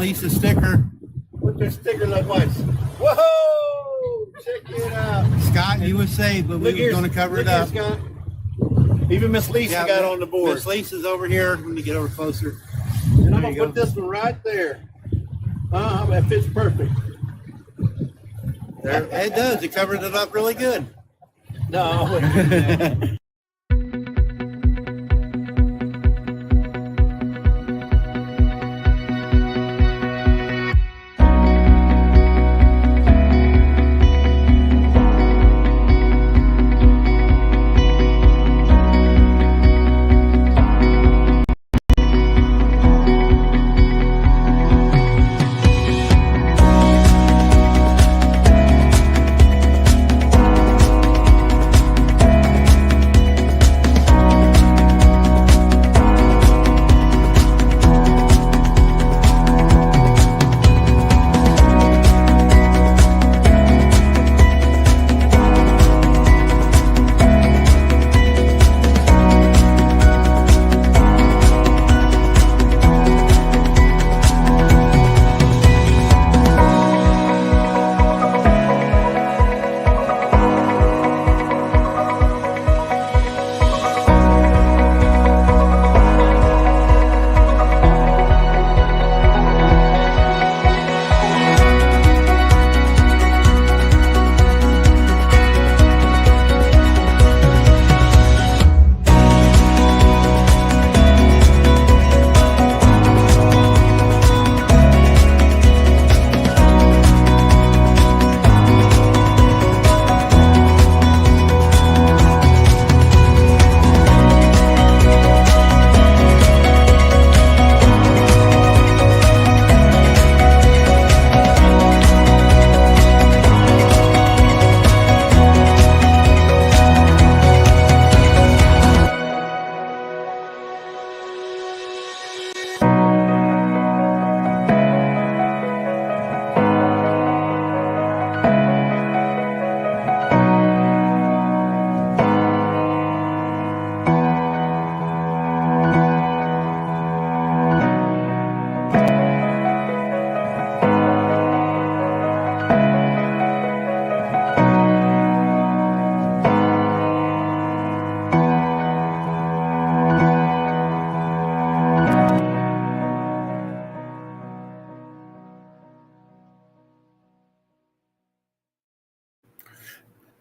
Lisa sticker. What their sticker look like? Whoa! Check it out. Scott, you would say, but we were going to cover it up. Scott. Even Miss Lisa got on the board. Miss Lisa's over here. Let me get over closer. And I'm going to put this one right there. That fits perfect. There, it does. It covered it up really good. No.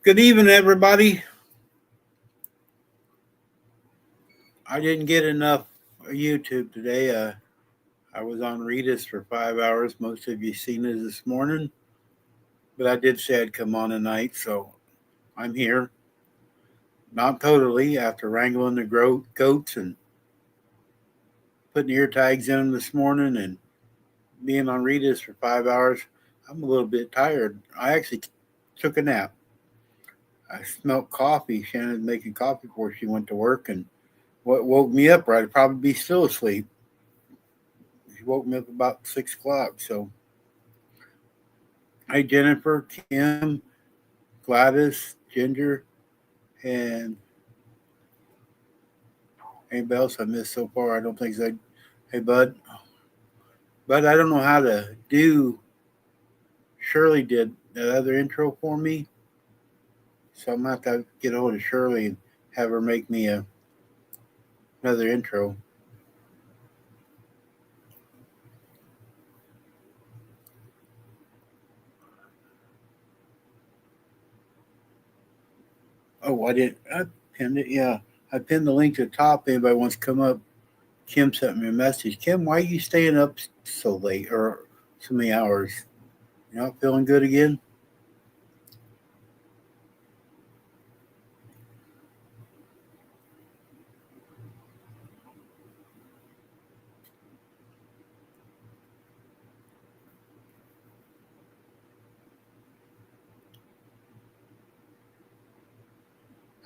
Good evening, everybody. I didn't get enough YouTube today. I was on RITAS for 5 hours. Most of you seen it this morning. But I did say I'd come on tonight, so I'm here. Not totally, after wrangling the goats and putting ear tags in them this morning and being on RITAS for 5 hours. I'm a little bit tired. I actually took a nap. I smelled coffee. Shannon's making coffee before she went to work, and what woke me up, right? I'd probably be still asleep. She woke me up about 6 o'clock. So, hi, Jennifer, Kim, Gladys, Ginger, and anybody else I missed so far? I don't think so. Hey, Bud. But I don't know how to do. Shirley did that other intro for me. So I'm going to have to get a hold of Shirley and have her make me another intro. Oh, I pinned it. Yeah, I pinned the link to the top. If anybody wants to come up, Kim sent me a message. Kim, why are you staying up so late or so many hours? You not feeling good again?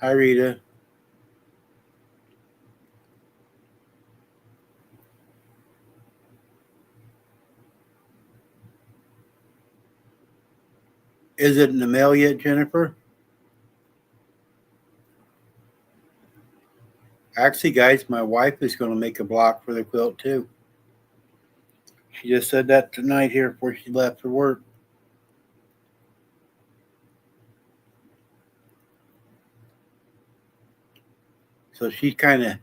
Hi, Rita. Is it in the mail yet, Jennifer? Actually, guys, my wife is going to make a block for the quilt, too. She just said that tonight here before she left for work. So she's kind of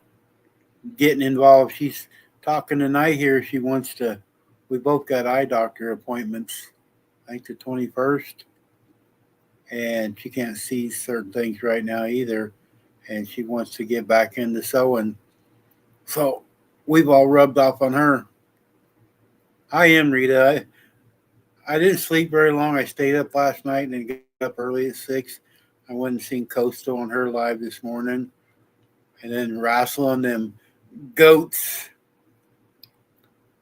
getting involved. She's talking tonight here. She wants to. We both got eye doctor appointments. I think the 21st, and she can't see certain things right now either. And she wants to get back into sewing. So we've all rubbed off on her. I am Rita. I didn't sleep very long. I stayed up last night and then got up early at 6. I went and seen Coastal on her live this morning, and then wrestling them goats.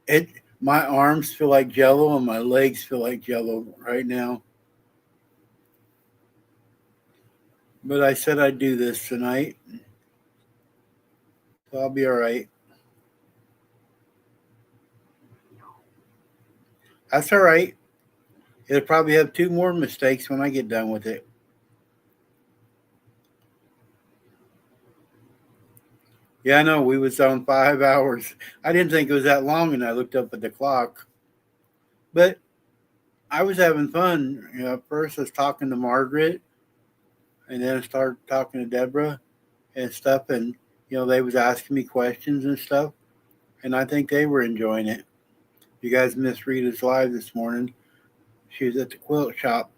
It my arms feel like jello and my legs feel like jello right now. But I said I'd do this tonight, so I'll be all right. That's all right. It'll probably have 2 more mistakes when I get done with it. Yeah, I know. We was on 5 hours. I didn't think it was that long, and I looked up at the clock. But I was having fun. First I was talking to Margaret, and then I started talking to Deborah and stuff, and they was asking me questions and stuff, and I think they were enjoying it. You guys missed Rita's live this morning. She was at the quilt shop,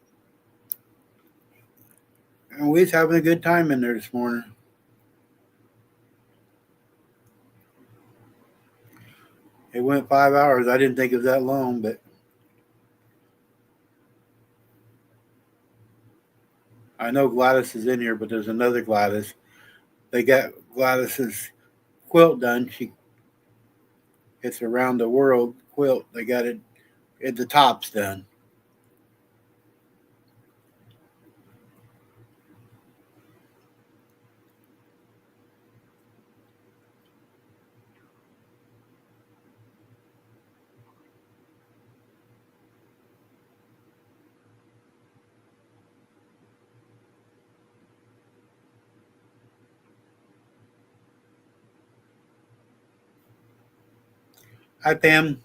and we was having a good time in there this morning. It went 5 hours. I didn't think it was that long, but I know Gladys is in here, but there's another Gladys. They got Gladys's quilt done. It's around the world quilt. They got it at the top's done. Hi, Pam.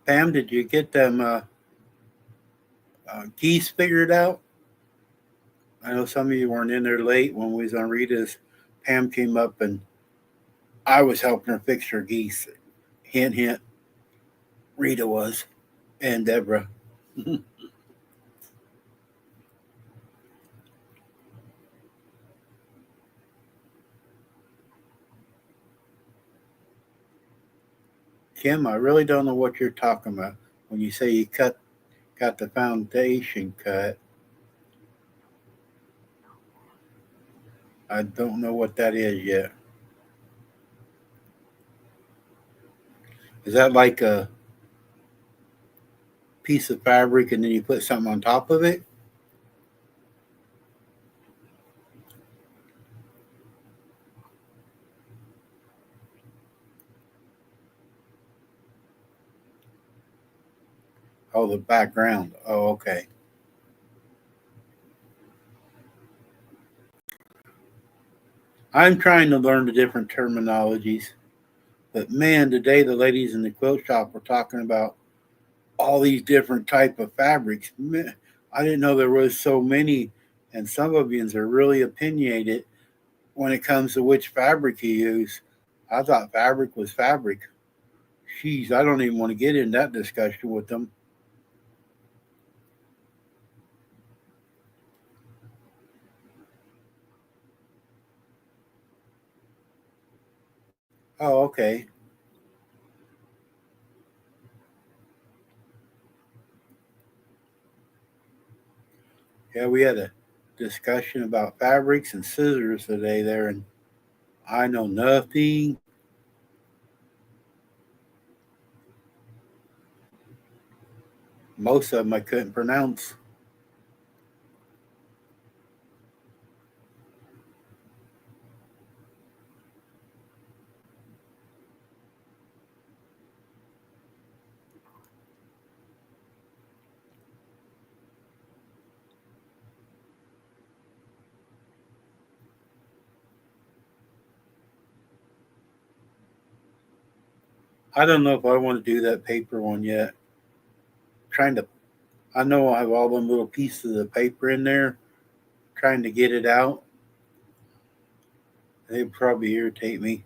Pam, did you get them geese figured out? I know some of you weren't in there late when we was on Rita's. Pam came up and I was helping her fix her geese. Hint, hint. Rita was, and Deborah. Kim, I really don't know what you're talking about when you say you got the foundation cut. I don't know what that is yet. Is that like a piece of fabric and then you put something on top of it? Oh, the background. Oh, okay. I'm trying to learn the different terminologies. But man, today the ladies in the quilt shop were talking about all these different type of fabrics. Man, I didn't know there was so many, and some of you are really opinionated when it comes to which fabric you use. I thought fabric was fabric. Jeez, I don't even want to get in that discussion with them. Oh, okay. Yeah, we had a discussion about fabrics and scissors today there, and I know nothing. Most of them I couldn't pronounce. I don't know if I want to do that paper one yet. Trying to, I know I have all them little pieces of paper in there. Trying to get it out, they'd probably irritate me.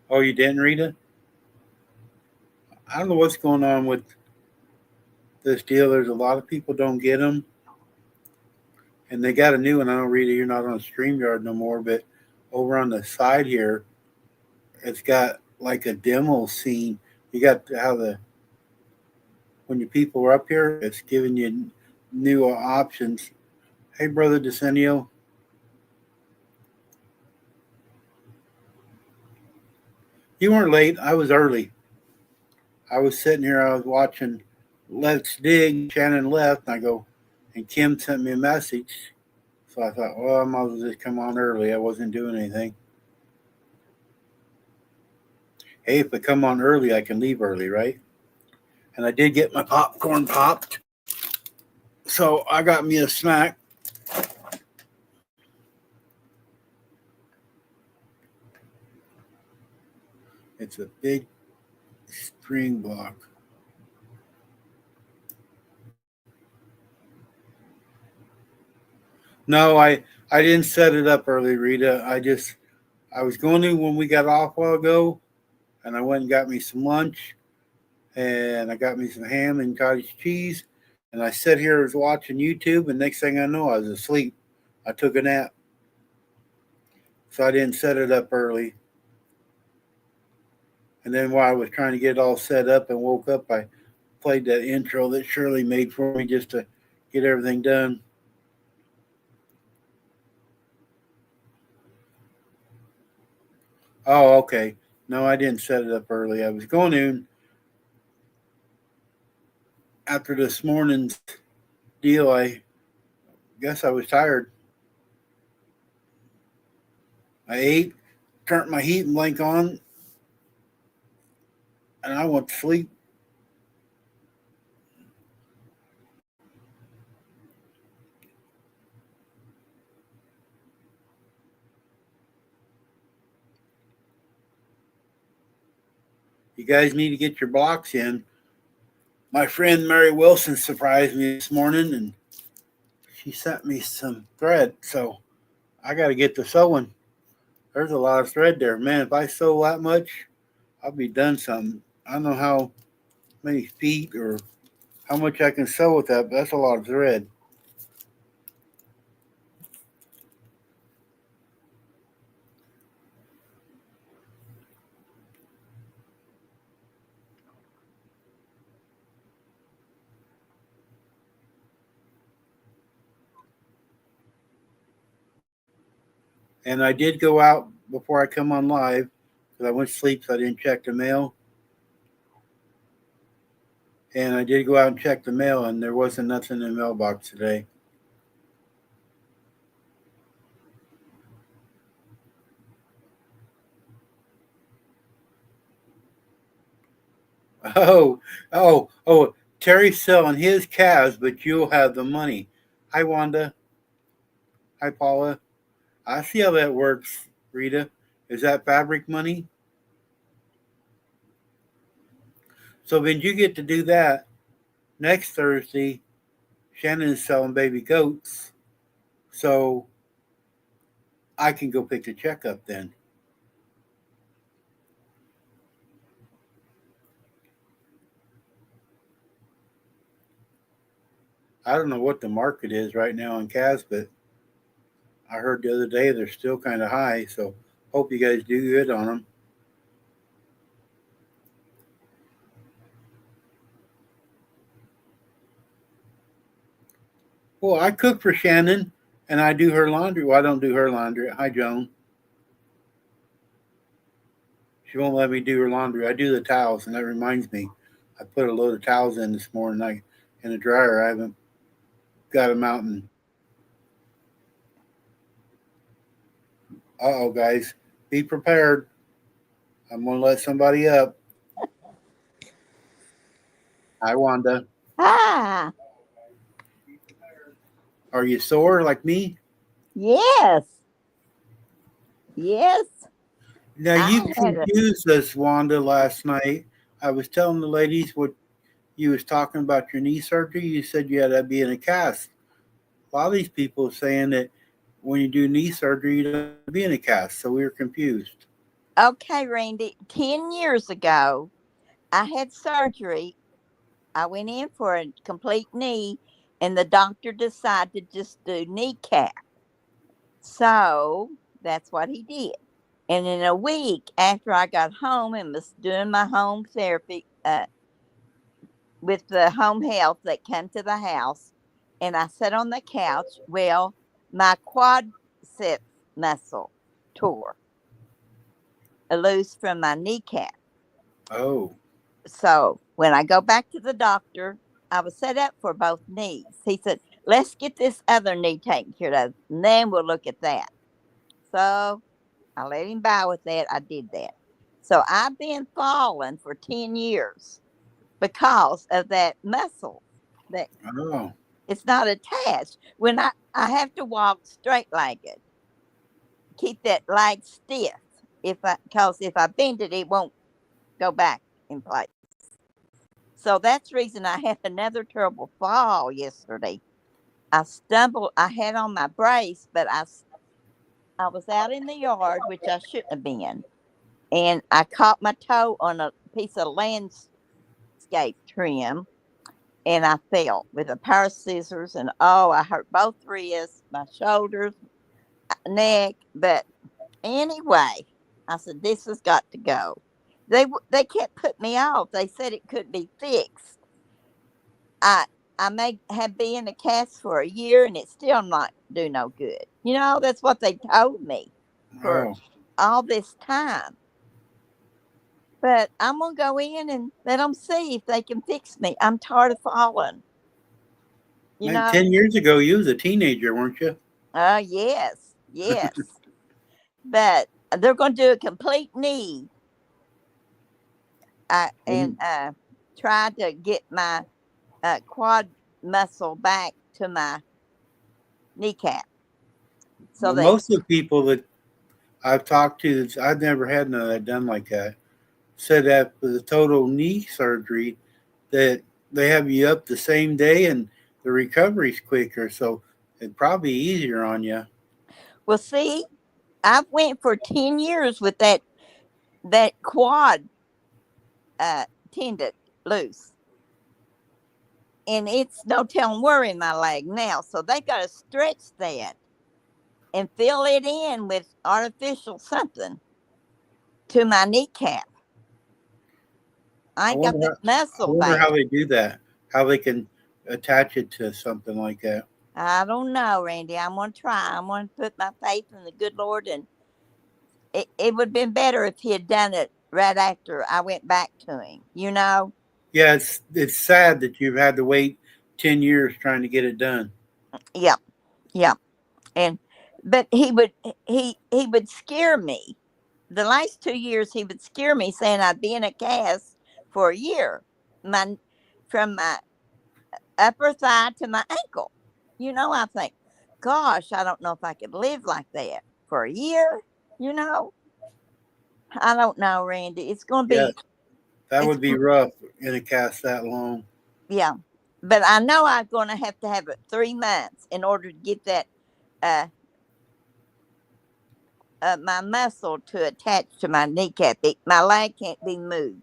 Oh, you didn't read it? I don't know what's going on with this deal. There's a lot of people don't get them, and they got a new one. I don't read it. You're not on StreamYard no more, but over on the side here, it's got like a demo scene. You got how the when your people are up here, it's giving you new options. Hey, brother Decenio, you weren't late. I was early. I was sitting here. I was watching Let's Dig. Shannon left, and I go, and Kim sent me a message. So I thought, well, I might as well just come on early. I wasn't doing anything. Hey, if I come on early, I can leave early, right? And I did get my popcorn popped. So I got me a snack. It's a big string block. No, I didn't set it up early, Rita. I was going to when we got off a while ago, and I went and got me some lunch, and I got me some ham and cottage cheese, and I sat here was watching YouTube, and next thing I know, I was asleep. I took a nap, so I didn't set it up early. And then while I was trying to get it all set up and woke up, I played that intro that Shirley made for me just to get everything done. Oh, okay. No, I didn't set it up early. I was going in after this morning's deal. I guess I was tired. I ate, turned my heat and blank on, and I went to sleep. You guys need to get your blocks in. My friend Mary Wilson surprised me this morning, and she sent me some thread. So I got to get to sewing. There's a lot of thread there, man. If I sew that much, I'll be done something. I don't know how many feet or how much I can sew with that, but that's a lot of thread. And I did go out before I come on live because I went to sleep, so I didn't check the mail. And I did go out and check the mail, and there wasn't nothing in the mailbox today. Oh, oh! Terry's selling his calves, but you'll have the money. Hi, Wanda. Hi, Paula. I see how that works, Rita. Is that fabric money? So when you get to do that next Thursday, Shannon is selling baby goats, so I can go pick the check up then. I don't know what the market is right now on calves, but I heard the other day they're still kind of high. So hope you guys do good on them. Well, I cook for Shannon and I do her laundry. Well, I don't do her laundry. Hi, Joan. She won't let me do her laundry. I do the towels, and that reminds me, I put a load of towels in this morning. In the dryer. I haven't. got a mountain. Uh oh, guys, be prepared. I'm gonna let somebody up. Hi, Wanda. Ah, Are you sore like me? yes, yes. Now I you had a confused us, Wanda, last night. I was telling the ladies what you was talking about your knee surgery. You said you had to be in a cast. A lot of these people are saying that when you do knee surgery, you don't have to be in a cast. So we were confused. okay, Randy. 10 years ago, I had surgery. I went in for a complete knee, and the doctor decided to just do kneecap. So that's what he did. And in a week after I got home and was doing my home therapy with the home health that came to the house, and I sat on the couch, well, my quadricep muscle tore loose from my kneecap. Oh, So when I go back to the doctor, I was set up for both knees. He said, let's get this other knee taken care of, and then we'll look at that. So I let him by with that. I did that. So I've been falling for 10 years because of that muscle that oh, it's not attached. When I have to walk straight legged, keep that leg stiff. Because if I bend it, it won't go back in place. So that's the reason I had another terrible fall yesterday. I stumbled. I had on my brace, but I was out in the yard, which I shouldn't have been, and I caught my toe on a piece of landscape trim, and I fell with a pair of scissors, and oh, I hurt both wrists, my shoulders, neck. But anyway, I said this has got to go. They can't put me off. They said it could be fixed. I I may have been in a cast for a year and it still not do no good. That's what they told me for oh. all this time. But I'm gonna go in and let them see if they can fix me. I'm tired of falling. You Man, know. 10 years ago, you was a teenager, weren't you? Yes, yes. But they're gonna do a complete knee and Well, try to get my quad muscle back to my kneecap so that most of the people that I've talked to, I've never had none of that done like that. Said that with a total knee surgery, that they have you up the same day and the recovery's quicker, so it'd probably be easier on you. we'll see. I've went for 10 years with that quad tendon loose, and it's no telling where in my leg now. So they got to stretch that and fill it in with artificial something to my kneecap. I I ain't got wonder that how I muscle wonder how back. they do that. How they can attach it to something like that. I don't know, Randy. I'm gonna try. I'm gonna put my faith in the good Lord, and it would have been better if he had done it right after I went back to him. Yeah, it's sad that you've had to wait 10 years trying to get it done. Yep, yep. And but he would scare me. The last 2 years he would scare me, saying I'd be in a cast for a year. My From my upper thigh to my ankle. I think, gosh, I don't know if I could live like that for a year. You know, I don't know, Randy. It's going to Yeah, be, that it's, would be rough in a cast that long. yeah. But I know I'm going to have it 3 months in order to get that, uh, my muscle to attach to my kneecap. My leg can't be moved.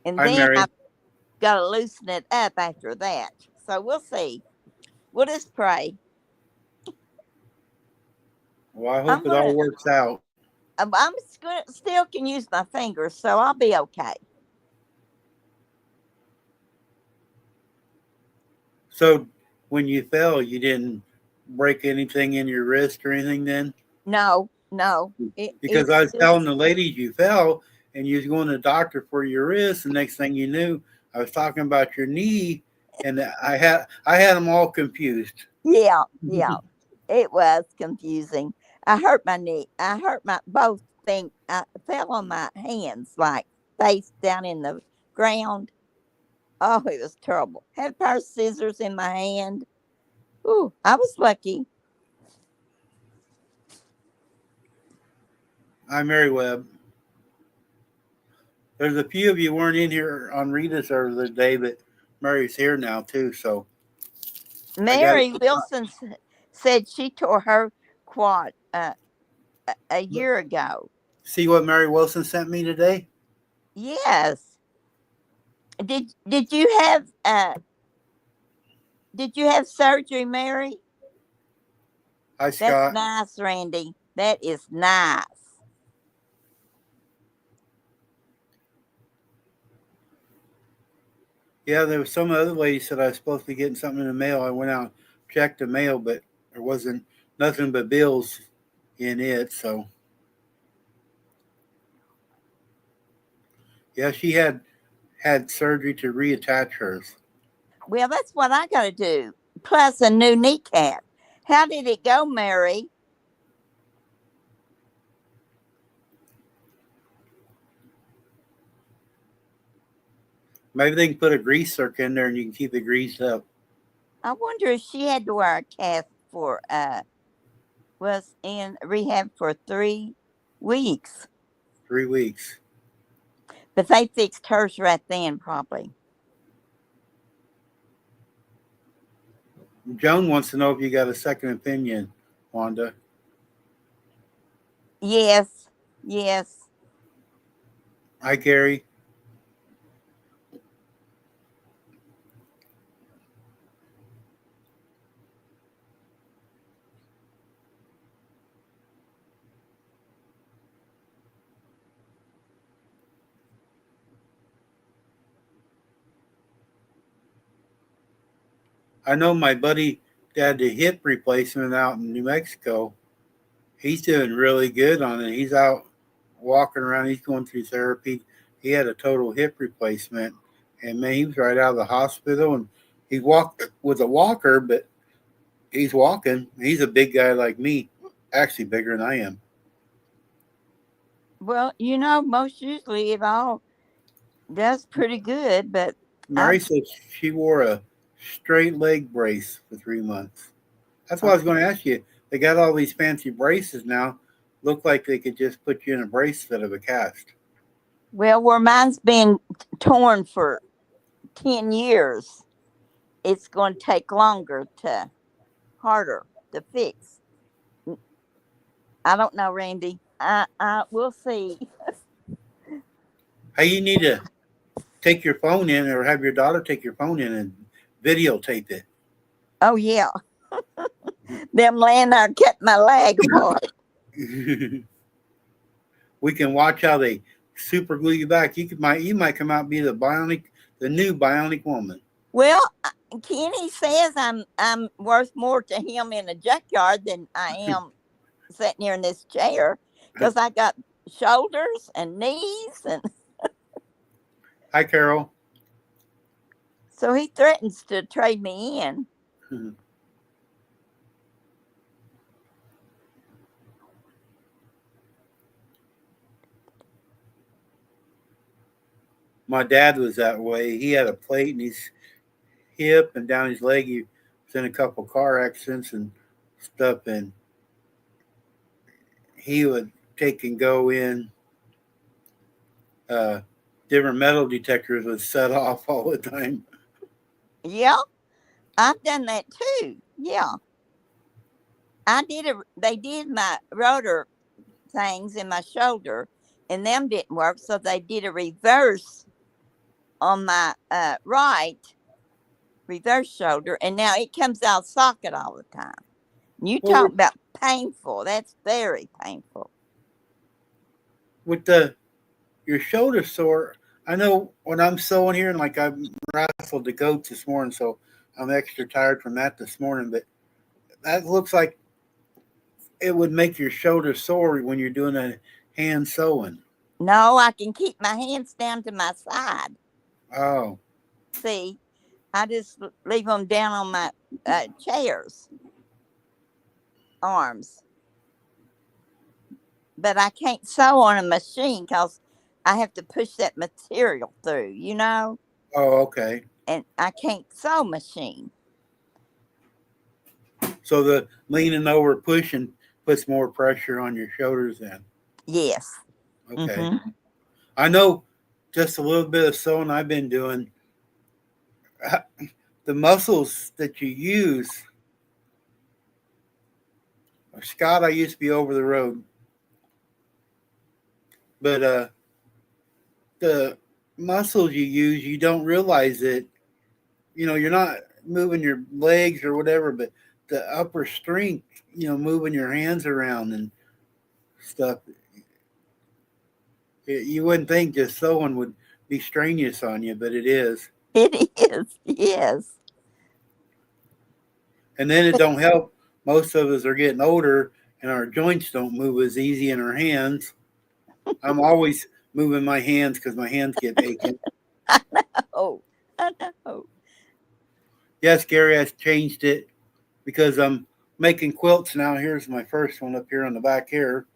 And Hi, then Mary. I've got to loosen it up after that. So we'll see. We'll just pray. Well, I I'm hope it going all to, works out. still can use my fingers, so I'll be okay. So, when you fell, you didn't break anything in your wrist or anything then? No, no. Because I It's was telling just, the ladies you fell and you was going to the doctor for your wrist. The next thing you knew, I was talking about your knee and I had them all confused. Yeah, yeah. It was confusing. I hurt my knee. I hurt my both thing. I fell on my hands, like face down in the ground. Oh, it was terrible. Had a pair of scissors in my hand. Ooh, I was lucky. I'm Mary Webb. There's a few of you weren't in here on Rita's the other day, but Mary's here now too. So I got it. Mary Wilson said she tore her quad a year ago. See what Mary Wilson sent me today? Yes. Did you have surgery, Mary? Hi, That's Scott. nice, Randy. That is nice. Yeah, there was some other lady said I was supposed to be getting something in the mail. I went out, checked the mail, but there wasn't nothing but bills in it. So yeah, she had surgery to reattach hers. Well, that's what I got to do. Plus a new kneecap. How did it go, Mary? Maybe they can put a grease zerk in there and you can keep it greased up. I wonder if she had to wear a cast for was in rehab for 3 weeks. 3 weeks. But they fixed hers right then, probably. Joan wants to know if you got a second opinion, Wanda. Yes, yes. Hi, Gary. I know my buddy had the hip replacement out in New Mexico. He's doing really good on it. He's out walking around. He's going through therapy. He had a total hip replacement, and man, he was right out of the hospital. And he walked with a walker, but he's walking. He's a big guy like me, actually bigger than I am. Well, most usually it all does pretty good, but I Mary said she wore a straight leg brace for 3 months. That's what I was okay. going to ask you. They got all these fancy braces now. Look like they could just put you in a brace instead of a cast. Well, where mine's been torn for 10 years, it's going to take harder to fix. I don't know, Randy. I we'll see. Hey, you need to take your phone in or have your daughter take your phone in and videotape it. Oh yeah, them laying there kept my leg apart. We can watch how they super glue you back. You might come out and be the new bionic woman. Well, Kenny says I'm worth more to him in a junkyard than I am sitting here in this chair because I got shoulders and knees, and Hi, Carol. so he threatens to trade me in. My dad was that way. He had a plate in his hip and down his leg. He was in a couple car accidents and stuff, and he would take and go in. Uh, Different metal detectors would set off all the time. Yeah, I've done that too. Yeah, I did. They did my rotor things in my shoulder, and them didn't work, so they did a reverse on my right reverse shoulder, and now it comes out of socket all the time. You Well, talk about painful. That's very painful. with the your shoulder sore, I know when I'm sewing here, and like I wrestled the goats this morning, so I'm extra tired from that this morning. But that looks like it would make your shoulder sore when you're doing a hand sewing. No, I can keep my hands down to my side. Oh, See, I just leave them down on my chairs arms, but I can't sew on a machine because I have to push that material through, Oh, okay. and I can't sew machine. So the leaning over pushing puts more pressure on your shoulders then. Yes. Okay. Mm-hmm. I know just a little bit of sewing I've been doing. The muscles that you use, Scott, I used to be over the road, but the muscles you use, you don't realize it. You're not moving your legs or whatever, but the upper strength, moving your hands around and stuff. You wouldn't think just sewing would be strenuous on you, but it is. It is. Yes. And then it don't help. Most of us are getting older, and our joints don't move as easy in our hands. I'm always moving my hands because my hands get aching. Oh, I know. Yes, Gary, I changed it because I'm making quilts now. Here's my first one up here on the back here.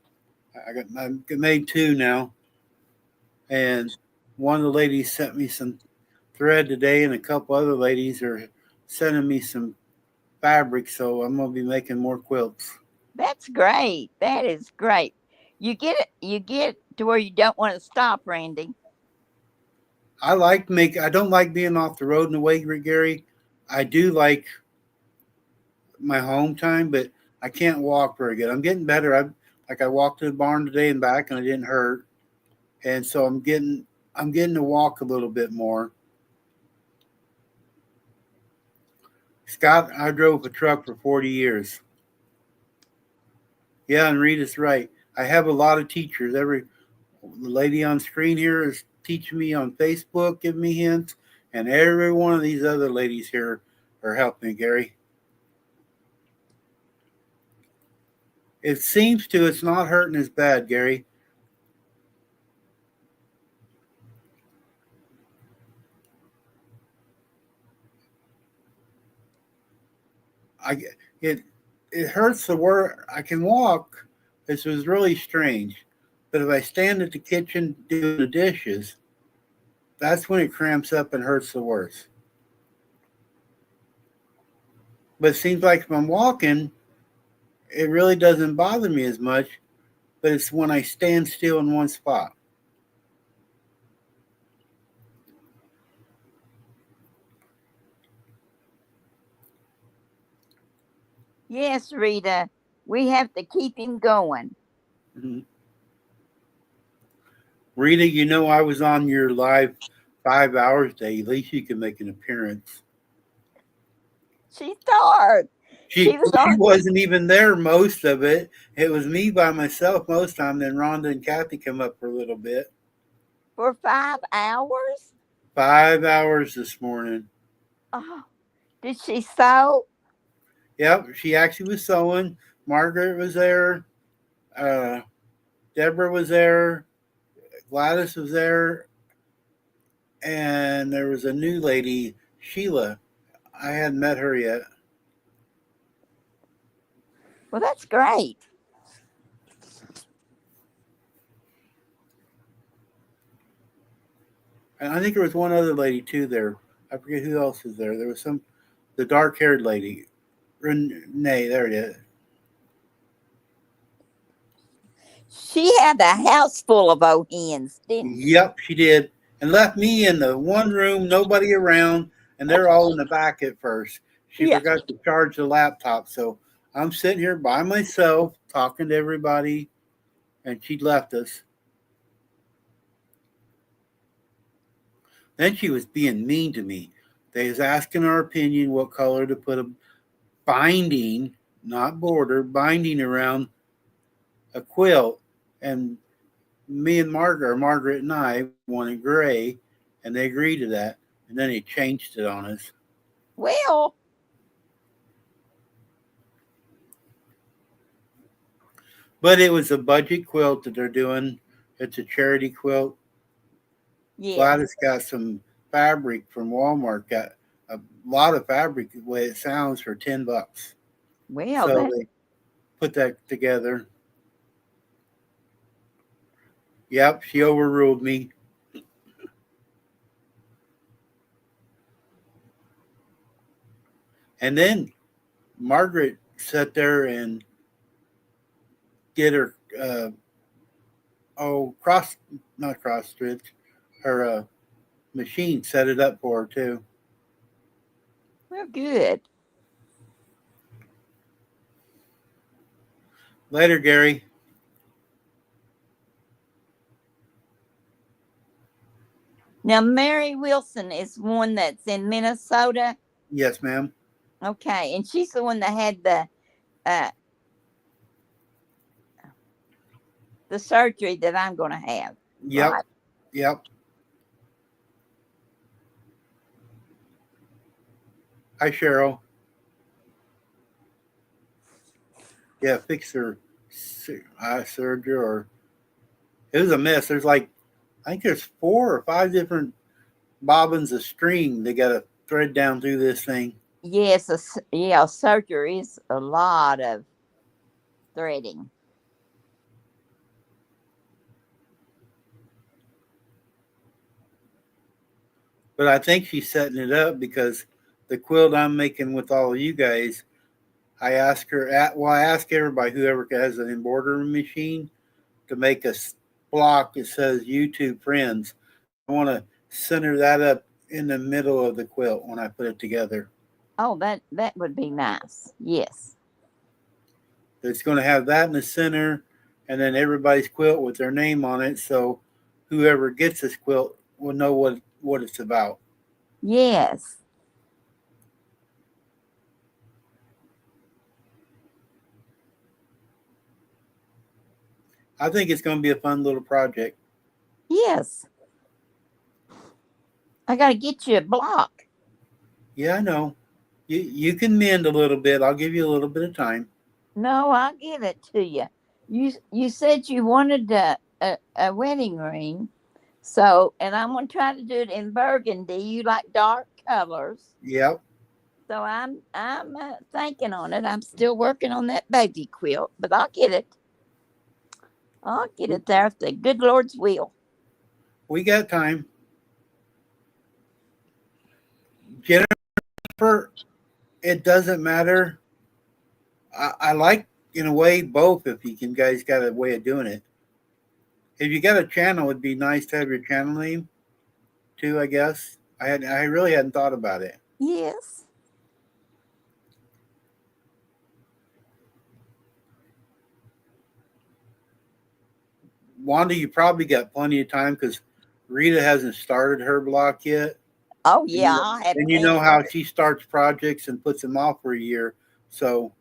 I made two now, and one of the ladies sent me some thread today, and a couple other ladies are sending me some fabric, so I'm gonna be making more quilts. That's great. That is great. You get it. You get to where you don't want to stop, Randy. I don't like being off the road in the way, Gary. I do like my home time, but I can't walk very good. I'm getting better. I walked to the barn today and back, and I didn't hurt, and so I'm getting to walk a little bit more. Scott, I drove a truck for 40 years. Yeah, and Rita's right. I have a lot of teachers. Every lady on screen here is teaching me on Facebook, giving me hints, and every one of these other ladies here are helping, Gary. It seems to it's not hurting as bad, Gary. I it it hurts the where I can walk. This was really strange. But if I stand at the kitchen doing the dishes, that's when it cramps up and hurts the worst. But it seems like if I'm walking, it really doesn't bother me as much. But it's when I stand still in one spot. Yes, Rita. We have to keep him going. Mm-hmm. Rita, I was on your live 5 hours day. At least you can make an appearance. She started. She was She on wasn't even there most of it. It was me by myself most time. Then Rhonda and Kathy come up for a little bit. for 5 hours. 5 hours this morning. Oh, did she sew? Yep, she actually was sewing. Margaret was there. Uh, Deborah was there. Gladys was there. And there was a new lady, Sheila. I hadn't met her yet. Well, that's great. And I think there was one other lady too there. I forget who else was there. There was the dark haired lady. Renee, there it is. She had a house full of old hens, didn't she? Yep, she did. And left me in the one room, nobody around, and they're all in the back at first. She Yeah. forgot to charge the laptop. So I'm sitting here by myself talking to everybody, and she left us. Then she was being mean to me. They was asking our opinion what color to put a binding, not border, binding around a quilt. And me and Margaret and I wanted gray, and they agreed to that. And then he changed it on us. Well, But it was a budget quilt that they're doing. It's a charity quilt. yes. Gladys got some fabric from Walmart, got a lot of fabric the way it sounds for $10. Well, So that they put that together. Yep, she overruled me. And then Margaret sat there and did her cross not cross stitch, her machine set it up for her too. well good. Later, Gary. Now Mary Wilson is one that's in Minnesota. Yes, ma'am. Okay, and she's the one that had uh the surgery that I'm going to have, Yep. right? Yep. Hi, Cheryl. Yeah, fix her eye surgery, or it was a mess. There's like, I think there's 4 or 5 different bobbins of string they got to thread down through this thing. Yes, yeah, surgery is a lot of threading. But I think she's setting it up because the quilt I'm making with all of you guys, I ask her I ask everybody, whoever has an embroidery machine, to make a block that says YouTube Friends. I want to center that up in the middle of the quilt when I put it together. Oh, that would be nice. Yes. It's going to have that in the center, and then everybody's quilt with their name on it, so whoever gets this quilt will know what it's about. Yes. I think it's going to be a fun little project. Yes. I got to get you a block. Yeah, I know. You can mend a little bit. I'll give you a little bit of time. No, I'll give it to you. You said you wanted a wedding ring. So, and I'm going to try to do it in burgundy. You like dark colors. Yep. So I'm thinking on it. I'm still working on that baby quilt, but I'll get it. I'll get it there if the good Lord's will. We got time. Jennifer, it doesn't matter. I like, in a way, both, if you can guys got a way of doing it. If you got a channel, it'd be nice to have your channel name too, I guess. I really hadn't thought about it. Yes. Wanda, you probably got plenty of time because Rita hasn't started her block yet. Oh And yeah, I'll have you know plenty. how she starts projects and puts them off for a year. So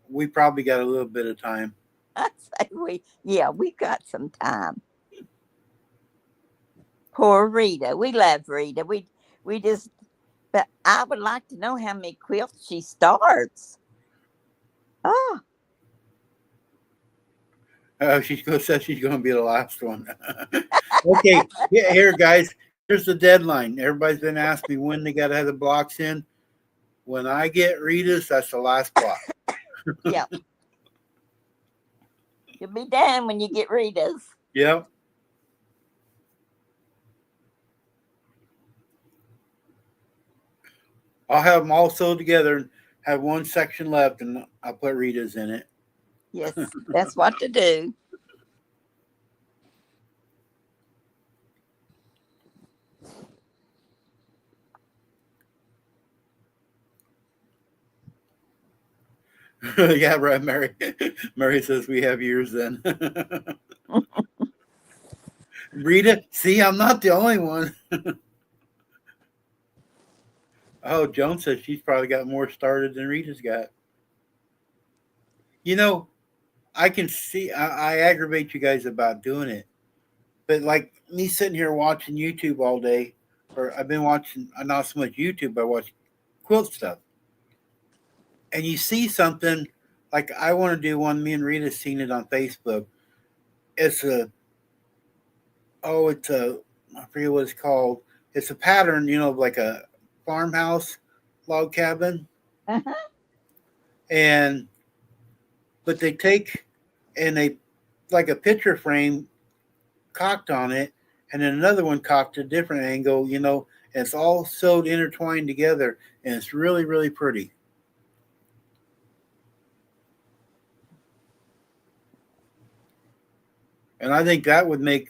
we probably got a little bit of time. I say we've got some time. Poor Rita. We love Rita. We just but I would like to know how many quilts she starts. Oh, She's going to say she's going to be the last one. Okay, yeah, here, guys. Here's the deadline. Everybody's been asking me when they got to have the blocks in. When I get Rita's, that's the last block. yeah. You'll be done when you get Rita's. Yep. I'll have them all sewed together and have one section left, and I'll put Rita's in it. Yes, that's what to do. Yeah, right, Mary. Mary says we have yours then. Rita, see, I'm not the only one. Oh, Joan says she's probably got more started than Rita's got. You know, I can see, I aggravate you guys about doing it, but like me sitting here watching YouTube all day, or I've been watching, not so much YouTube, I watch quilt stuff. And you see something like, I want to do one, me and Rita seen it on Facebook. It's it's a, I forget what it's called. It's a pattern, like a farmhouse, log cabin, Uh-huh. and but they take and they like a picture frame cocked on it, and then another one cocked at a different angle, and it's all sewed intertwined together, and it's really, really pretty. And I think that would make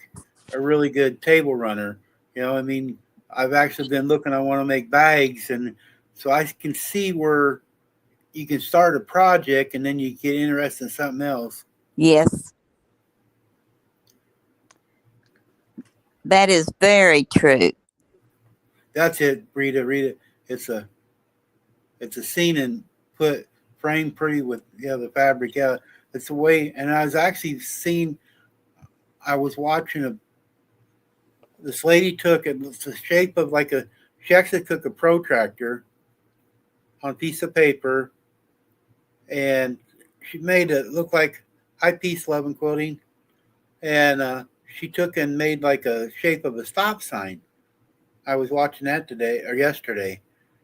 a really good table runner. I mean, I've actually been looking, I want to make bags, and so I can see where you can start a project and then you get interested in something else. Yes, that is very true. That's it, Rita. Rita, it's a it's a scene and put framed pretty with the fabric. Yeah, it's the way. And I was actually seeing. I was watching this lady took it was the shape of like a. She actually took a protractor on a piece of paper and she made it look like high piece love and quoting, and she took and made like a shape of a stop sign. I was watching that today or yesterday,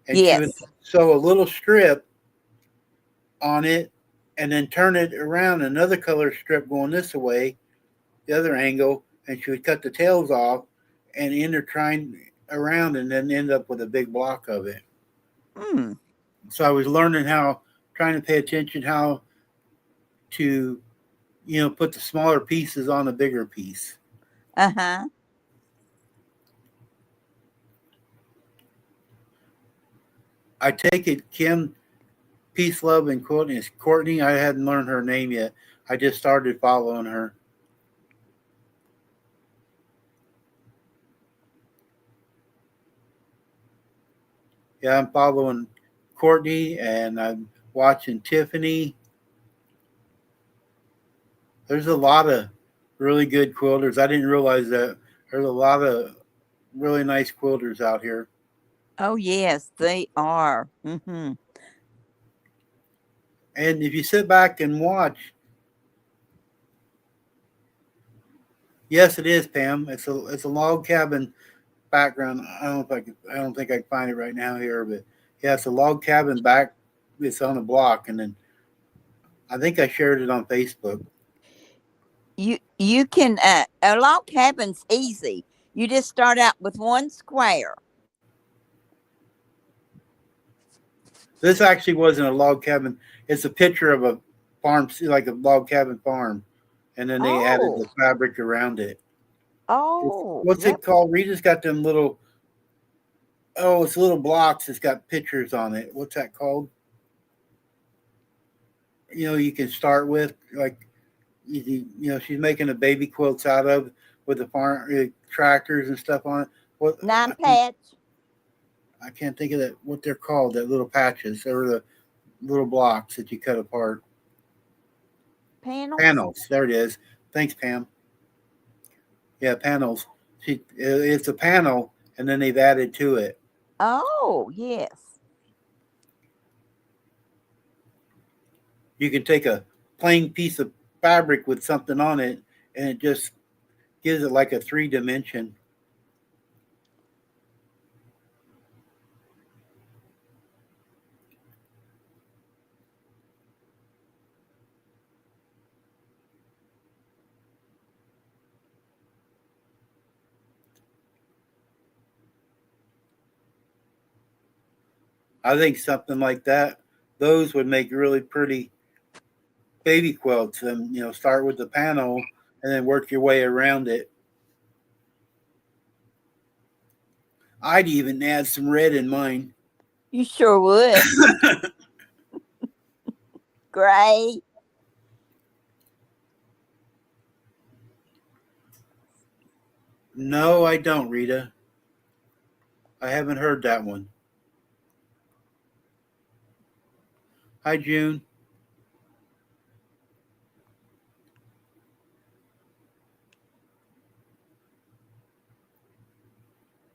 and she would Yes. sew a little strip on it and then turn it around another color strip going this way, the other angle, and she would cut the tails off and intertwine around and then end up with a big block of it. Mm. So I was learning how, trying to pay attention how to, put the smaller pieces on a bigger piece. Uh-huh. I take it Kim, Peace, Love, and Courtney is Courtney. I hadn't learned her name yet. I just started following her. Yeah, I'm following Courtney and I'm watching Tiffany. There's a lot of really good quilters. I didn't realize that there's a lot of really nice quilters out here. Oh yes, they are. Mm-hmm. And if you sit back and watch, yes, it is Pam. It's a log cabin background. I don't think I can find it right now here, but yeah, it's a log cabin back. It's on a block, and then I think I shared it on Facebook. You can a log cabin's easy. You just start out with one square. This actually wasn't a log cabin. It's a picture of a farm, like a log cabin farm, and then they added Oh, the fabric around it. oh, What's that it called? Rita's got them little. Oh, it's little blocks. It's got pictures on it. What's that called? You can start with like she's making a baby quilts out of with the farm tractors and stuff on it. What nine patch I can't think of that. What they're called? That little patches or the little blocks that you cut apart. panels. Panels. There it is. Thanks, Pam. Yeah, panels. It's a panel, and then they've added to it. Oh yes. You can take a plain piece of fabric with something on it, and it just gives it like a 3 dimension. I think something like that, those would make really pretty baby quilts. And start with the panel and then work your way around it. I'd even add some red in mine. You sure would. Gray. No, I don't, Rita. I haven't heard that one. Hi, June.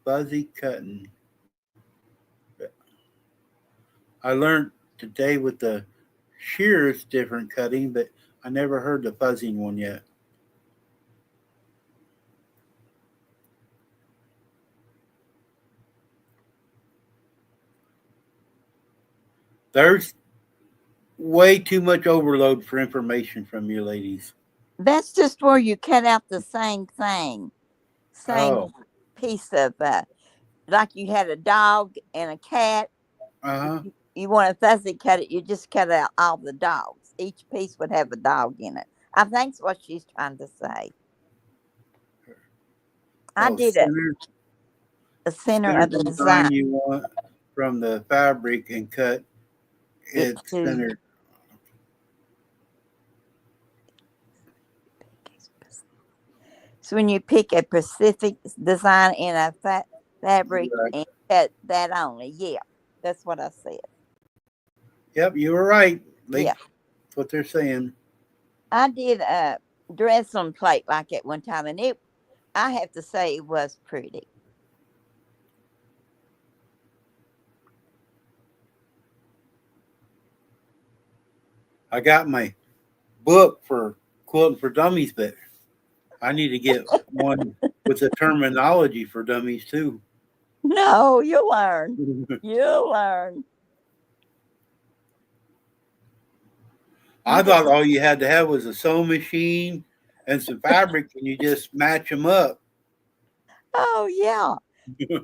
Fuzzy cutting. I learned today with the shears different cutting, but I never heard the fuzzing one yet. There's way too much overload for information from you ladies. That's just where you cut out the same thing, same Oh, piece of like you had a dog and a cat. uh-huh. You want to fussy cut it, you just cut out all the dogs. Each piece would have a dog in it. I think's what she's trying to say. I Oh, did a center center of the the design design. you want from the fabric and cut It it to centered. so when you pick a specific design in a fabric Right. and cut that only, yeah, that's what I said. Yep, you were right. Yeah, That's what they're saying. I did a dress on plate like that one time, and it, I have to say, it was pretty. I got my book for quilting for dummies, but I need to get one with the terminology for dummies too. No, you'll learn. You'll learn. You I just, thought all you had to have was a sewing machine and some fabric, and you just match them up. oh yeah.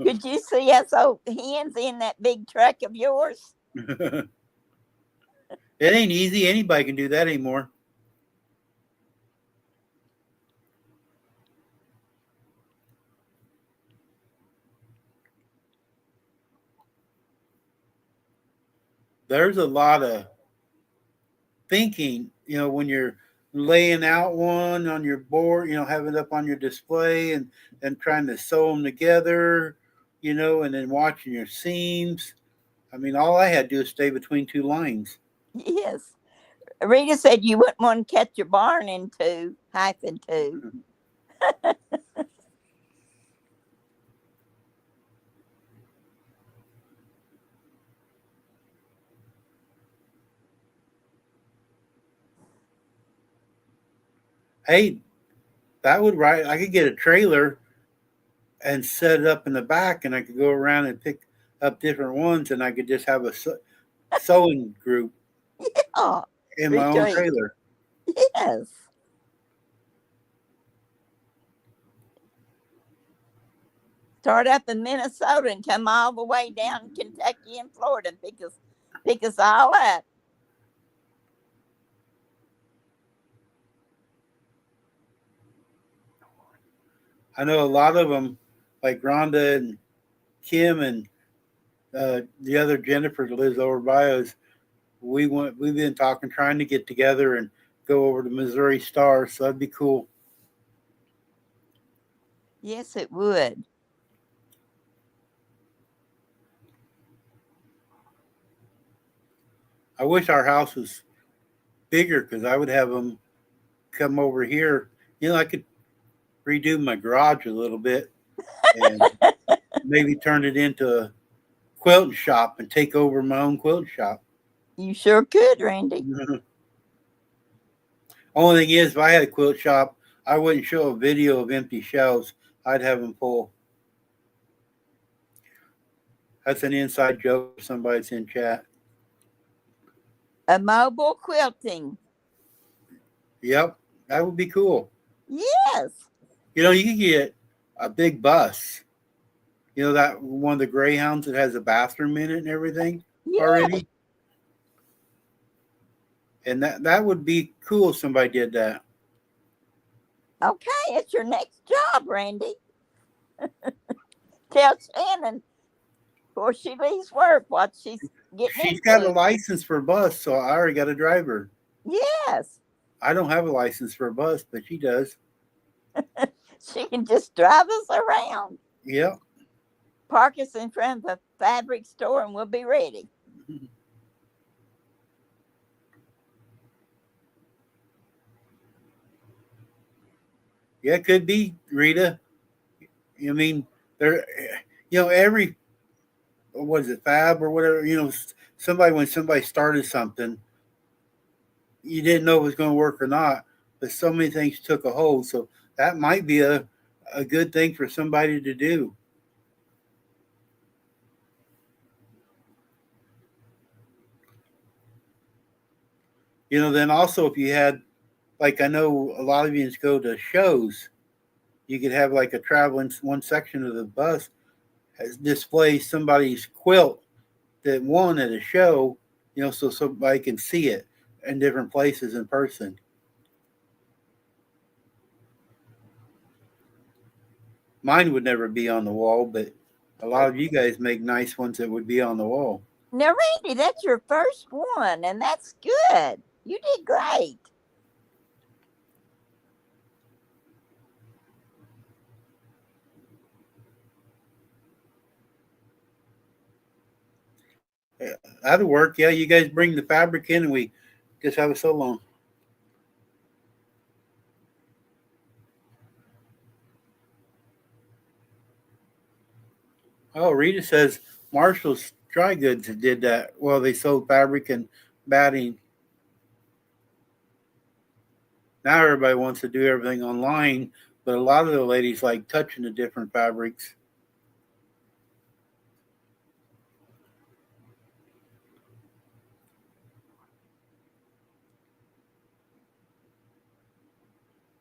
Could you see us old hens in that big truck of yours? It ain't easy. Anybody can do that anymore. There's a lot of thinking, when you're laying out one on your board, have it up on your display and trying to sew them together, and then watching your seams. I mean, all I had to do is stay between two lines. Yes. Rita said you wouldn't want to cut your barn in two, half in two. Hey, that would right. I could get a trailer and set it up in the back, and I could go around and pick up different ones, and I could just have a sewing group Oh, in my own retreat. trailer. Yes. Start up in Minnesota and come all the way down Kentucky and Florida and pick us all up. I know a lot of them, like Rhonda and Kim and the other Jennifer that lives over by us. We've been talking, trying to get together and go over to Missouri Star. So that'd be cool. Yes, it would. I wish our house was bigger because I would have them come over here. I could redo my garage a little bit and maybe turn it into a quilting shop and take over my own quilting shop. You sure could, Randy. Only thing is, if I had a quilt shop, I wouldn't show a video of empty shelves. I'd have them full. That's an inside joke. Somebody's in chat. A mobile quilting. Yep, that would be cool. Yes. You can get a big bus. That one of the Greyhounds that has a bathroom in it and everything Yes. already. And that would be cool if somebody did that. Okay, it's your next job, Randy. Tell Shannon before she leaves work what she's getting She's got a into. license for a bus, so I already got a driver. Yes. I don't have a license for a bus, but she does. She can just drive us around. Yep. Park us in front of a fabric store and we'll be ready. Yeah, it could be, Rita. I mean, there, every, what is it, fab or whatever, when somebody started something, you didn't know if it was going to work or not, but so many things took a hold. So that might be a good thing for somebody to do. Then also if you had, like, I know a lot of you go to shows, you could have like a traveling one section of the bus displays somebody's quilt that won at a show, so somebody can see it in different places in person. Mine would never be on the wall, but a lot of you guys make nice ones that would be on the wall. Now, Randy, that's your first one, and that's good. You did great. Yeah, that'll work. Yeah, you guys bring the fabric in and we just have it so long. Oh, Rita says Marshall's Dry Goods did that. Well, they sold fabric and batting. Now everybody wants to do everything online, but a lot of the ladies like touching the different fabrics.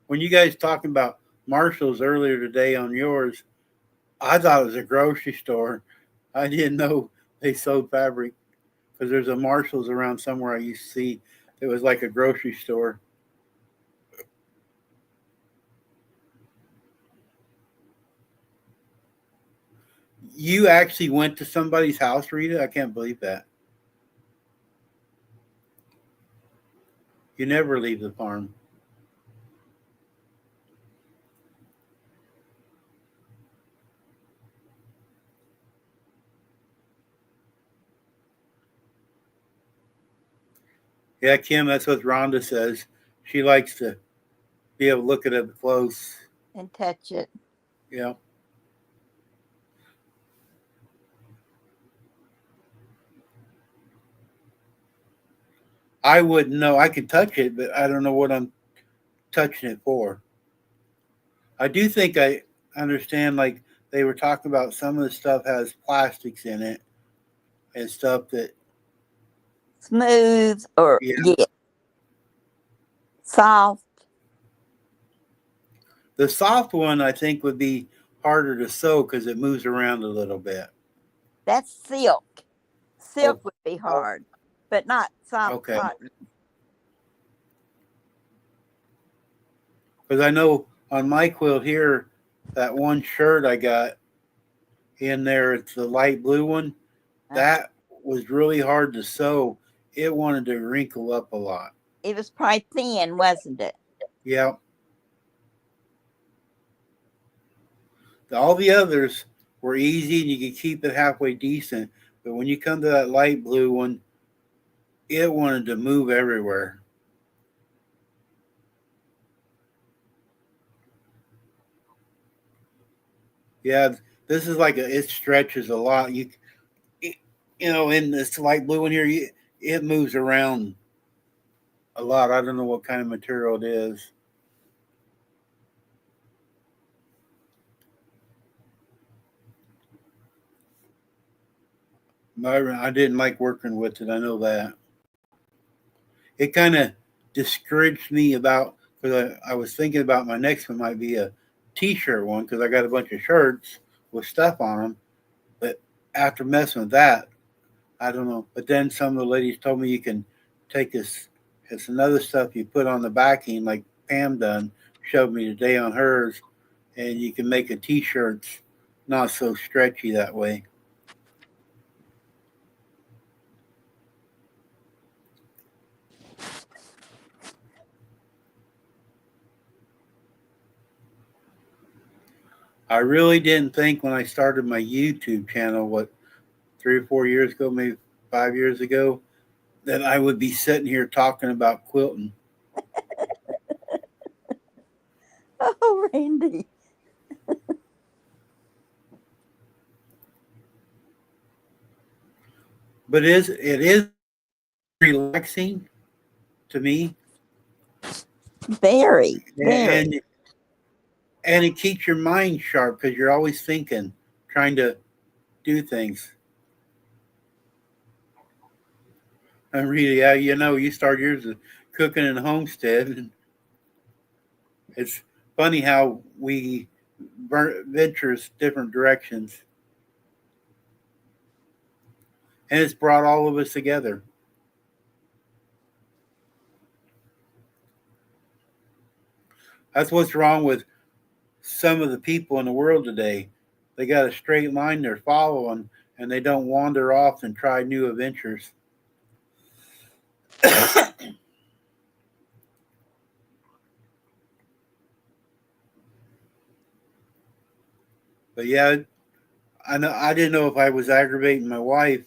When you guys talking about Marshall's earlier today on yours, I thought it was a grocery store. I didn't know they sold fabric because there's a Marshall's around somewhere I used to see. It was like a grocery store. You actually went to somebody's house, Rita? I can't believe that. You never leave the farm. Yeah, Kim, that's what Rhonda says. She likes to be able to look at it close. And touch it. Yeah. I wouldn't know. I can touch it, but I don't know what I'm touching it for. I do think I understand, like, they were talking about some of the stuff has plastics in it and stuff that, Smooth or, yeah. yeah, soft. The soft one, I think, would be harder to sew because it moves around a little bit. That's silk. Silk Oh, would be hard, but not soft okay. cotton. Because I know on my quilt here, that one shirt I got in there, it's the light blue one. That was really hard to sew. It wanted to wrinkle up a lot. It was probably thin, wasn't it? Yeah. All the others were easy and you could keep it halfway decent. But when you come to that light blue one, it wanted to move everywhere. Yeah, this is like it stretches a lot. It, in this light blue one here, it moves around a lot. I don't know what kind of material it is. I didn't like working with it. I know that. It kind of discouraged me about because I was thinking about my next one might be a t-shirt one because I got a bunch of shirts with stuff on them. But after messing with that, I don't know. But then some of the ladies told me you can take this. It's another stuff you put on the backing, like Pam done showed me today on hers, and you can make a t-shirts not so stretchy that way. I really didn't think when I started my YouTube channel, what 3 or 4 years ago, maybe 5 years ago, that I would be sitting here talking about quilting. Oh, Randy. But it is relaxing to me, Very, very. and it keeps your mind sharp because you're always thinking, trying to do things. And really, yeah, you start yours cooking in Homestead. And it's funny how we ventures different directions, and it's brought all of us together. That's what's wrong with some of the people in the world today. They got a straight line they're following, and they don't wander off and try new adventures. But yeah, I know I didn't know if I was aggravating my wife,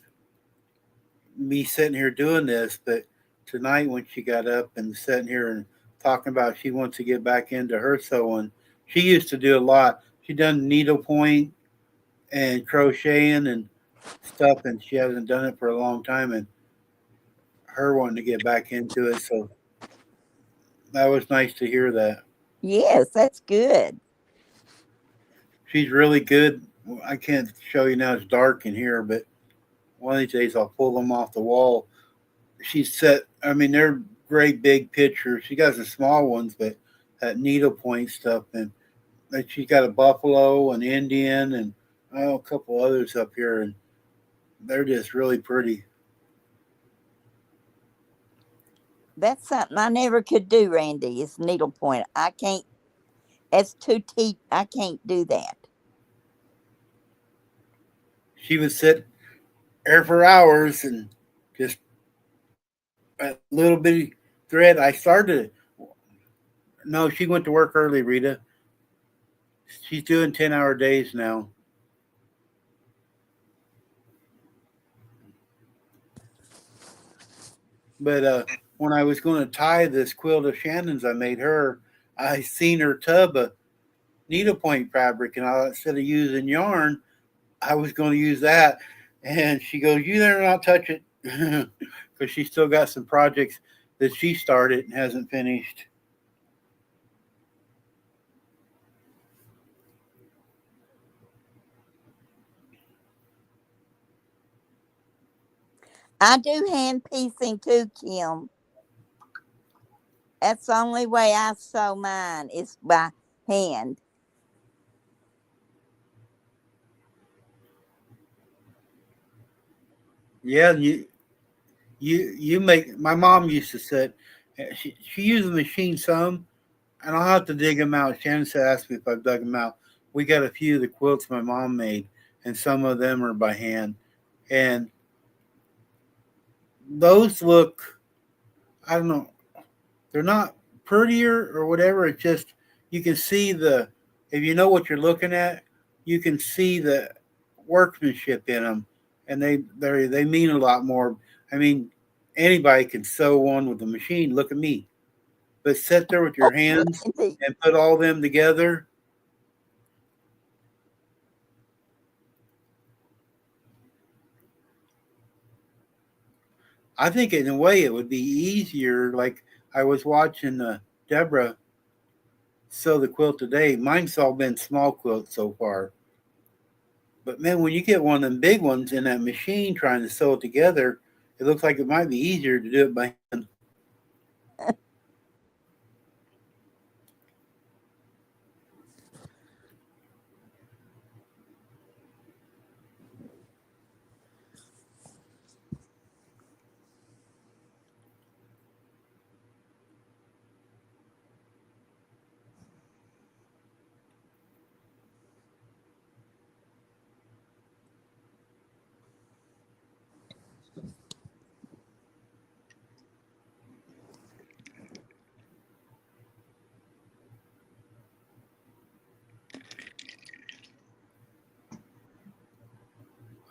me sitting here doing this, but tonight when she got up and sitting here and talking about she wants to get back into her sewing, she used to do a lot. She done needlepoint and crocheting and stuff, and she hasn't done it for a long time. And her wanting to get back into it, so that was nice to hear that. Yes, that's good. She's really good. I can't show you now; it's dark in here, but one of these days I'll pull them off the wall. She's set. I mean, they're great big pictures. She got some small ones, but that needlepoint stuff, and she's got a buffalo, an Indian, and a couple others up here, and they're just really pretty. That's something I never could do, Randy. Is needlepoint. I can't. It's too teeth. I can't do that. She would sit there for hours and just a little bitty thread. I started. No, she went to work early, Rita. She's doing 10-hour days now. But when I was going to tie this quilt of Shannon's I made her, I seen her tub of needlepoint fabric, and instead of using yarn, I was going to use that. And she goes, "You better not touch it," because she still got some projects that she started and hasn't finished. I do hand piecing too, Kim. That's the only way I sew mine is by hand. Yeah, you make. My mom used to sit. She used the machine some, and I'll have to dig them out. Shannon said, asked me if I've dug them out. We got a few of the quilts my mom made, and some of them are by hand. And those look, I don't know, they're not prettier or whatever. It's just, you can see if you know what you're looking at, you can see the workmanship in them, and they mean a lot more. I mean, anybody can sew one with a machine. Look at me. But sit there with your hands Randy, and put all them together. I think in a way it would be easier. Like I was watching Deborah sew the quilt today. Mine's all been small quilts so far. But man, when you get one of them big ones in that machine trying to sew it together, it looks like it might be easier to do it by hand.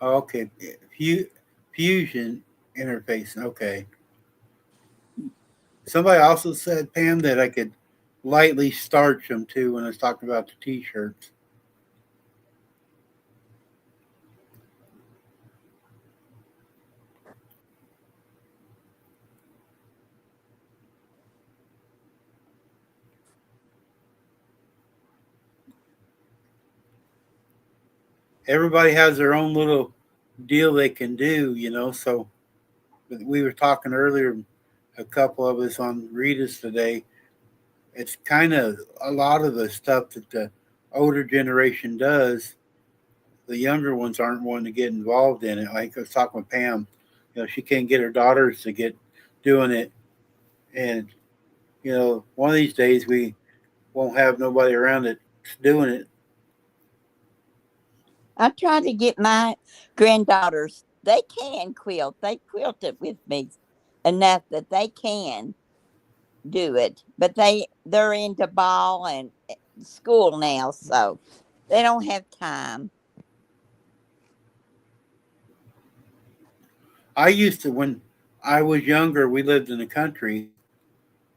Okay, fusion interface. Okay. Somebody also said, Pam, that I could lightly starch them too when I was talking about the t-shirts. Everybody has their own little deal they can do, you know. So we were talking earlier a couple of us on Rita's today. It's kind of a lot of the stuff that the older generation does. The younger ones aren't wanting to get involved in it. Like I was talking with Pam, she can't get her daughters to get doing it, and one of these days we won't have nobody around it doing it. I try to get my granddaughters. They can quilt. They quilted with me enough that they can do it, but they're into ball and school now, so they don't have time. I used to when I was younger. We lived in the country.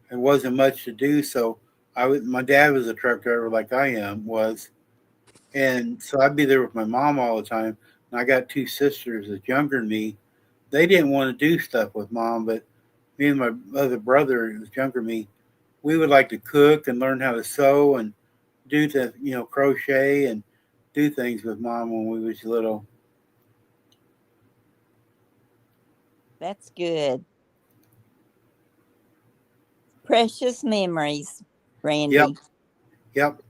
There wasn't much to do, so my dad was a truck driver like I am was, and so I'd be there with my mom all the time. And I got two sisters that's younger than me. They didn't want to do stuff with mom, but me and my other brother, who was younger than me, we would like to cook and learn how to sew and do the crochet and do things with mom when we was little. That's good. Precious memories, Yep, Randy. yep.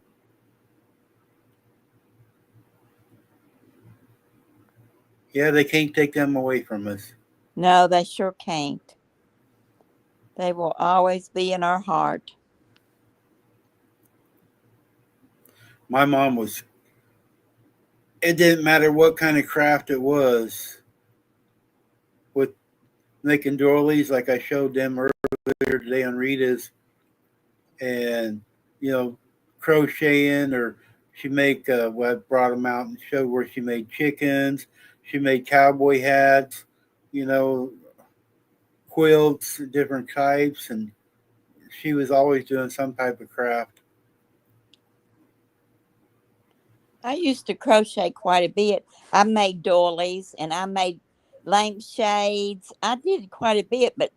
Yeah, they can't take them away from us. No, they sure can't. They will always be in our heart. My mom was. It didn't matter what kind of craft it was. With making doilies, like I showed them earlier today on Rita's, and you know, crocheting, or she make well, I brought them out and showed where she made chickens. She made cowboy hats, you know, quilts, different types, and she was always doing some type of craft. I used to crochet quite a bit. I made doilies and I made lampshades. I did quite a bit, but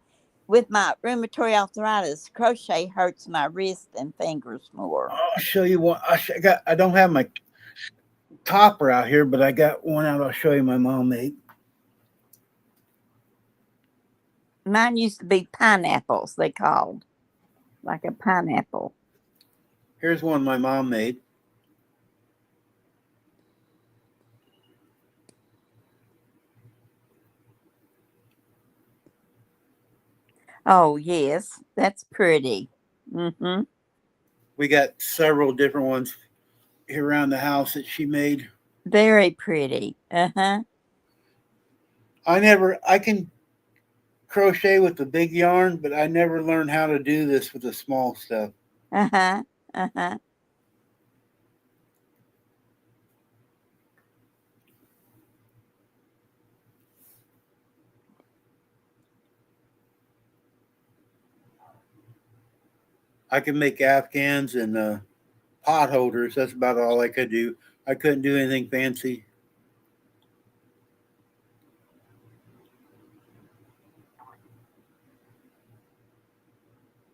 with my rheumatoid arthritis, crochet hurts my wrist and fingers more. I'll show you one. I don't have my topper out here, but I got one out. I'll show you my mom made. Mine used to be pineapples, they called, like a pineapple. Here's one my mom made. Oh, yes, that's pretty. Mm-hmm. We got several different ones here around the house that she made. Very pretty. Uh-huh. I can crochet with the big yarn, but I never learned how to do this with the small stuff. Uh-huh. Uh-huh. I can make afghans and pot holders. That's about all I could do. I couldn't do anything fancy.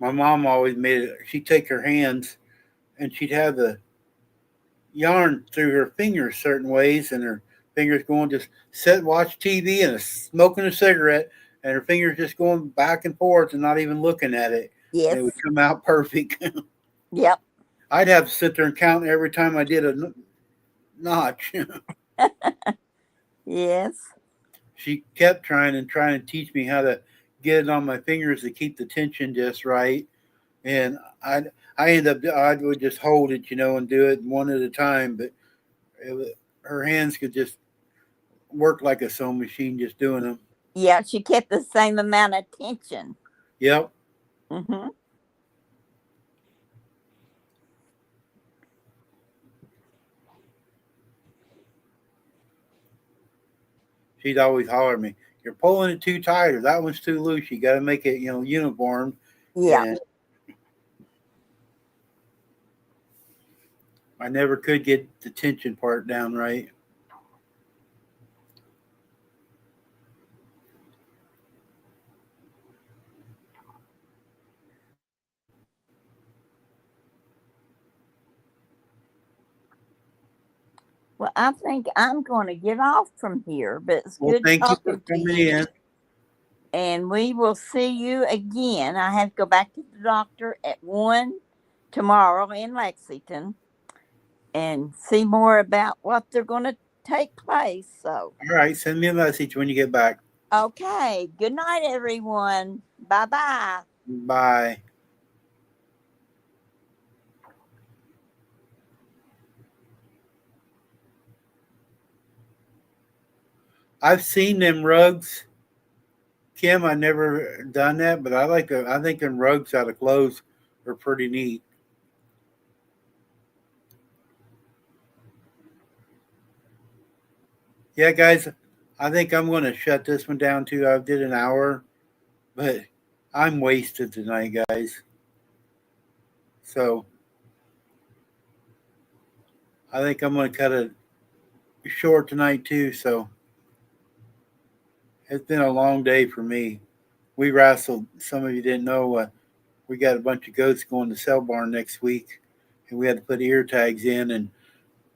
My mom always made it. She'd take her hands and she'd have the yarn through her fingers certain ways, and her fingers going just sit, watch TV, and smoking a cigarette, and her fingers just going back and forth and not even looking at it, and it would Yes. come out perfect. Yep. I'd have to sit there and count every time I did a notch. Yes. She kept trying and trying to teach me how to get it on my fingers to keep the tension just right, and I ended up I would just hold it, and do it one at a time, but her hands could just work like a sewing machine just doing them. Yeah, she kept the same amount of tension. Yep. Mm-hmm. She'd always holler at me, "You're pulling it too tight, or that one's too loose. You got to make it, uniform." Yeah. And I never could get the tension part down right. Well, I think I'm going to get off from here, but it's Well, good thank you for talking to coming you. in. And we will see you again. I have to go back to the doctor at 1 tomorrow in Lexington and see more about what they're going to take place. So, All right. Send me a message when you get back. okay. Good night, everyone. Bye bye. Bye. I've seen them rugs, Kim. I never done that, but I think them rugs out of clothes are pretty neat. Yeah, guys, I think I'm going to shut this one down too. I did an hour, but I'm wasted tonight, guys. So I think I'm going to cut it short tonight too. So it's been a long day for me. We wrestled. Some of you didn't know. We got a bunch of goats going to sell barn next week, and we had to put ear tags in. And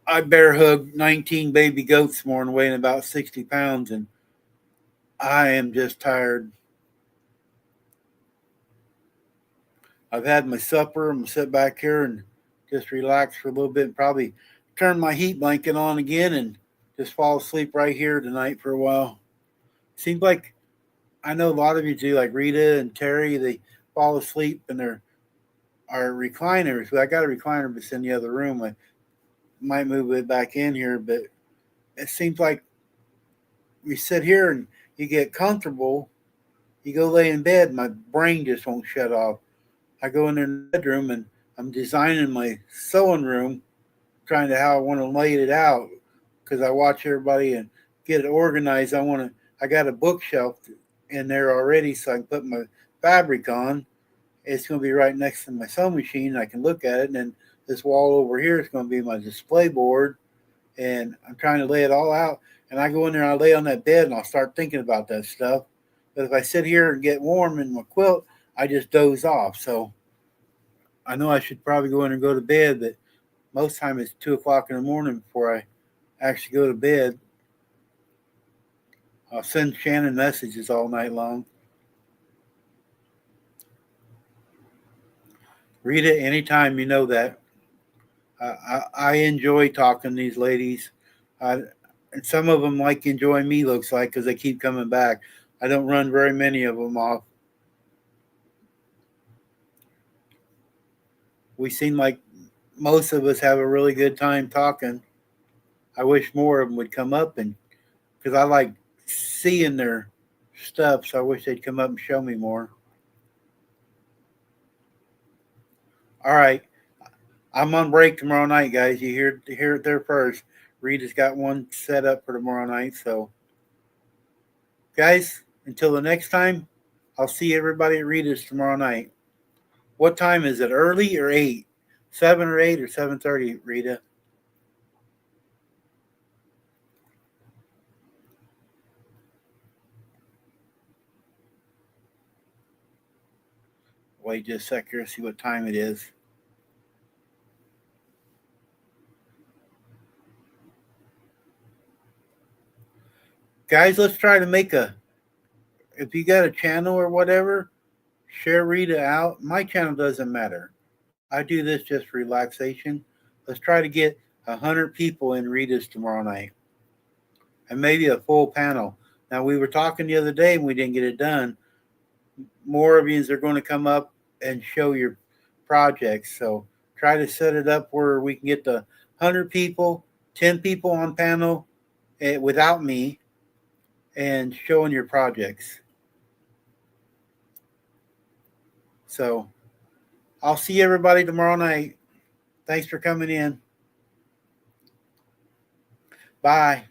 I bear hugged 19 baby goats this morning, weighing about 60 pounds, and I am just tired. I've had my supper. I'm gonna sit back here and just relax for a little bit, and probably turn my heat blanket on again and just fall asleep right here tonight for a while. Seems like I know a lot of you do, like Rita and Terry. They fall asleep in their our recliners. Well, I got a recliner, but it's in the other room. I might move it back in here, but it seems like you sit here and you get comfortable. You go lay in bed, my brain just won't shut off. I go in there in the bedroom and I'm designing my sewing room, trying to how I want to lay it out because I watch everybody and get it organized. I got a bookshelf in there already so I can put my fabric on. It's going to be right next to my sewing machine. I can look at it, and then this wall over here is going to be my display board. And I'm trying to lay it all out. And I go in there and I lay on that bed and I'll start thinking about that stuff. But if I sit here and get warm in my quilt, I just doze off. So I know I should probably go in and go to bed, but most time it's 2 o'clock in the morning before I actually go to bed. I'll send Shannon messages all night long. Read it anytime, you know that. I enjoy talking to these ladies. And some of them like enjoy me, looks like, because they keep coming back. I don't run very many of them off. We seem like most of us have a really good time talking. I wish more of them would come up, and because I like seeing their stuff, so I wish they'd come up and show me more. All right, I'm on break tomorrow night, guys. You hear it there first. Rita's got one set up for tomorrow night. So, guys, until the next time, I'll see everybody at Rita's tomorrow night. What time is it? Early or 8? 7 or 8 or 7:30, Rita? Wait just a sec here, see what time it is. Guys, let's try to make if you got a channel or whatever, share Rita out. My channel doesn't matter. I do this just for relaxation. Let's try to get 100 people in Rita's tomorrow night and maybe a full panel. Now, we were talking the other day and we didn't get it done. More of you are going to come up and show your projects. So try to set it up where we can get the 100 people, 10 people on panel without me and showing your projects. So I'll see everybody tomorrow night. Thanks for coming in. Bye.